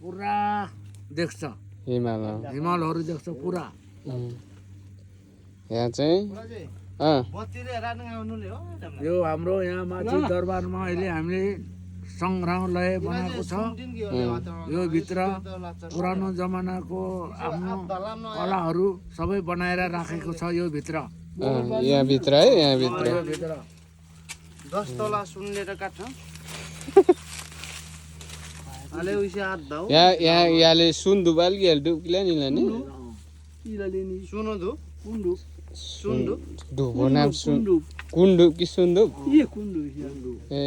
पुरा देख्छ हिमालहरू देख्छ पुरा यहाँ चाहिँ यो हाम्रो यहाँ माथि दरबारमा अहिले हामीले सङ्ग्रहालय बनाएको छ यो भित्र पुरानो जमानाको आफ्नो कलाहरू सबै बनाएर राखेको छ यो भित्र यहाँ भित्र है यहाँ भित्र 10 तला सुनले काट्छ अले उसे हात दाउ यहाँले सुन दुबाल कि डुबकिला नि लाने सुनो दु कुन्दुक सुन्दुक डुबो नाम सुन कुन्दुक कि सुन्दुक ये कुन्दुक ए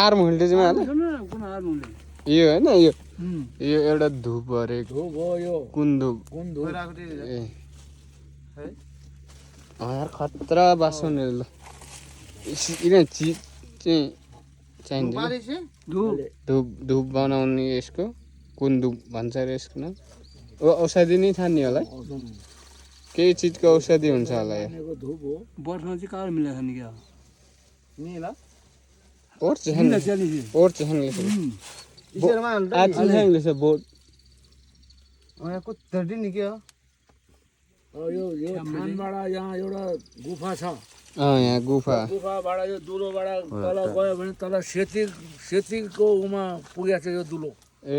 आर्म होल्टेज मा हाल यो हैन यो एउटा धुप भरेको हो यो कुन्दुक ए यार खतरा बासन ल इने चीज चाहिँ चाहिन्छ धुप बनाउने यसको कुन्दुक भन्छ रे यसको नाम औषधि नै थाहा नि होला केही चिजको औषधि हुन्छ होला यो बर्फमा चाहिँ कालो मिलाएको छ नि क्या नीला और चाहिँ इसरमा आज चाहिँ छ बोर्ड को धर्दी नि के हो यो थानबाट यहाँ एउटा गुफा छ यहाँ गुफाबाट यो दुलोबाट तल गयो भने तल सेतीको उमा पुगेको छ यो दुलो ए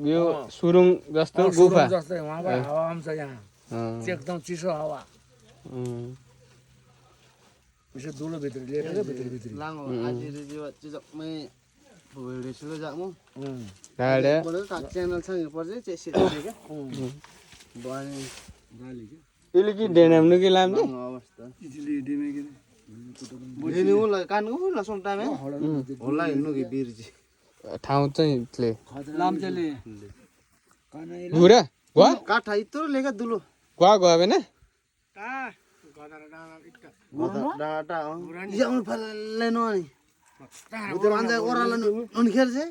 यो सुरुङ जस्तो गुफा जस्तै वहाँबाट हावा आउँछ यहाँ एकदम चिसो हावा यसो दुलो भित्र लिएर भित्री लाङो आज चाहिँ भोलि सुरु जामु गाडे च्यानल छ यो पर्छ चाहिँ सेट के बने गाली के इले कि डेनाम्नु कि लाम्ने अवस्था इजली डेमे के बुझिनु होला कान्नु होला सोमटामे होला हिँड्नु कि बिरजी ठाउँ चाहिँ ले लामचले गुरा वा काठा इत्रो लेखा दुलो वा गएन डाटा जाउँ फल्ले नआनी उतिर अन्जा ओराला ननि खेर चाहिँ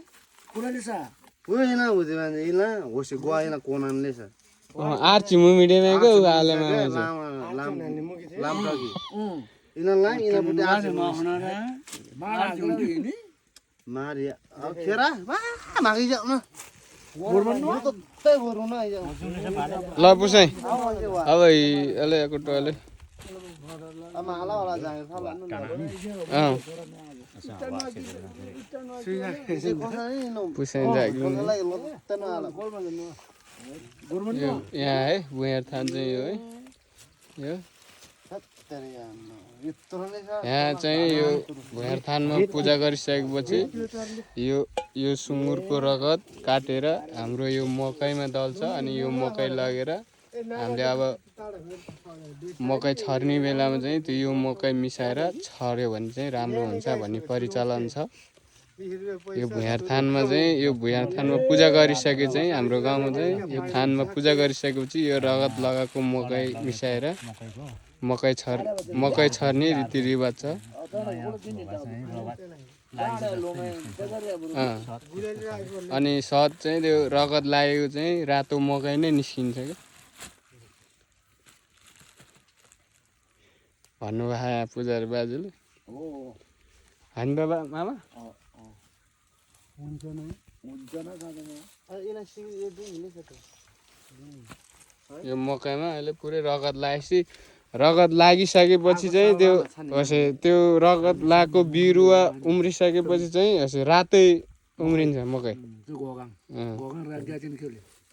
कुराले सा होइन उति मान्छे इला होसे गएन कोनानले छ आर्ची मुमिडेमा गयो आलेमा लाम टकी इना लाइन इना बुटे आर्ची मारिया अब खेरा वा मागी जाऊ न गोरमन त तै गोरु न आइजाऊ ल पुसै अब अले को टोले अब हाला होला जाए फला न पुसै जाग्यो यहाँ है बुयर थान चाहिँ यो है यो यहाँ चाहिँ यो भुयार थानमा पूजा गरिसकेपछि यो सुँगुरको रगत काटेर हाम्रो यो मकैमा दल्छ अनि यो मकै लगेर हामीले अब मकै छर्ने बेलामा चाहिँ त्यो यो मकै मिसाएर छर्यो भने चाहिँ राम्रो हुन्छ भन्ने परिचलन छ यो भुयार थानमा चाहिँ यो भुयार थानमा पूजा गरिसके चाहिँ हाम्रो गाउँमा चाहिँ यो थानमा पूजा गरिसकेपछि यो रगत लगाएको मकै मिसाएर मकै छर्ने रीतिरिवाज छ अनि सत चाहिँ त्यो रगत लागेको चाहिँ रातो मकै नै निस्किन्छ क्या भन्नुभयो पूजारी बाजुले होइन बाबा मामा यो मकैमा अहिले पुरै रगत लागेपछि रगत लागिसकेपछि चाहिँ त्यो रगत लागेको बिरुवा उम्रिसकेपछि चाहिँ रातै उम्रिन्छ मकै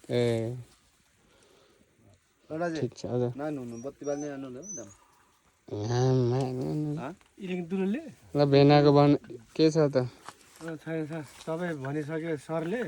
ए ठिक छ हजुर ल भेनाको के छ त सबै भनिसक्यो सरले